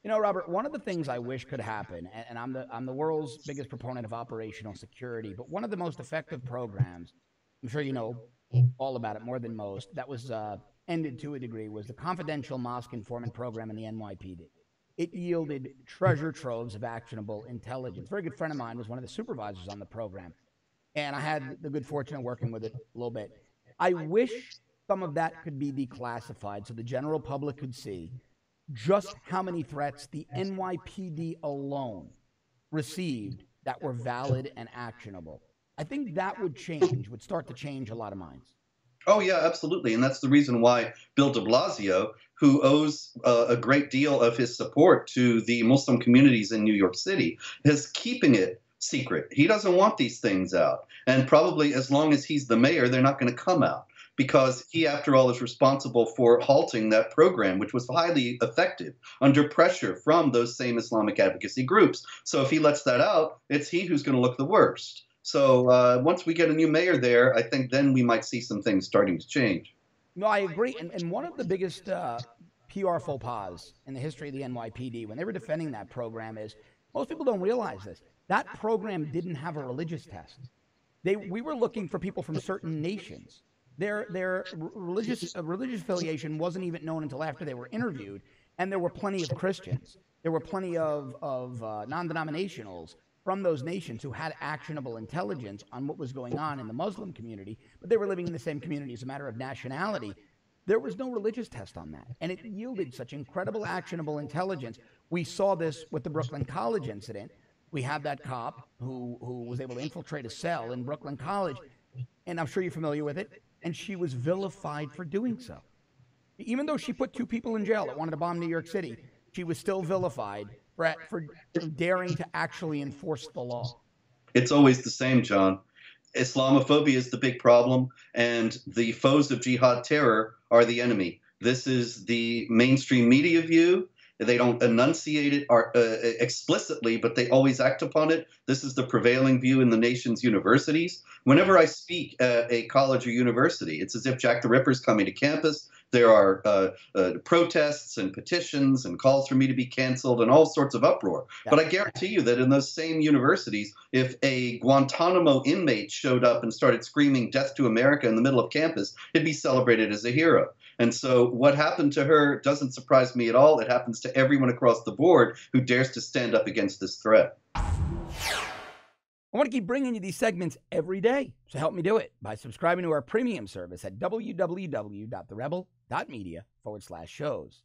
You know, Robert, one of the things I wish could happen, and I'm the world's biggest proponent of operational security, but one of the most effective programs, I'm sure you know all about it more than most, that was ended to a degree, was the Confidential Mosque Informant Program in the NYPD. It yielded treasure troves of actionable intelligence. A very good friend of mine was one of the supervisors on the program, and I had the good fortune of working with it a little bit. I wish some of that could be declassified so the general public could see just how many threats the NYPD alone received that were valid and actionable. I think that would start to change a lot of minds. Oh, yeah, absolutely. And that's the reason why Bill de Blasio, who owes a great deal of his support to the Muslim communities in New York City, is keeping it secret. He doesn't want these things out. And probably as long as he's the mayor, they're not going to come out because he, after all, is responsible for halting that program, which was highly effective under pressure from those same Islamic advocacy groups. So if he lets that out, it's he who's going to look the worst. So once we get a new mayor there, I think then we might see some things starting to change. No, I agree. And one of the biggest PR faux pas in the history of the NYPD when they were defending that program is most people don't realize this. That program didn't have a religious test. We were looking for people from certain nations. Their religious affiliation wasn't even known until after they were interviewed, and there were plenty of Christians. There were plenty of non-denominationals from those nations who had actionable intelligence on what was going on in the Muslim community, but they were living in the same community as a matter of nationality. There was no religious test on that, and it yielded such incredible actionable intelligence. We saw this with the Brooklyn College incident. We had that cop who was able to infiltrate a cell in Brooklyn College, and I'm sure you're familiar with it, and she was vilified for doing so. Even though she put two people in jail that wanted to bomb New York City, she was still vilified for daring to actually enforce the law. It's always the same, John. Islamophobia is the big problem, and the foes of jihad terror are the enemy. This is the mainstream media view. They don't enunciate it explicitly, but they always act upon it. This is the prevailing view in the nation's universities. Whenever I speak at a college or university, it's as if Jack the Ripper's coming to campus. There are protests and petitions and calls for me to be canceled and all sorts of uproar. Yeah. But I guarantee you that in those same universities, if a Guantanamo inmate showed up and started screaming "Death to America" in the middle of campus, he'd be celebrated as a hero. And so what happened to her doesn't surprise me at all. It happens to everyone across the board who dares to stand up against this threat. I want to keep bringing you these segments every day, so help me do it by subscribing to our premium service at www.therebel.media/shows.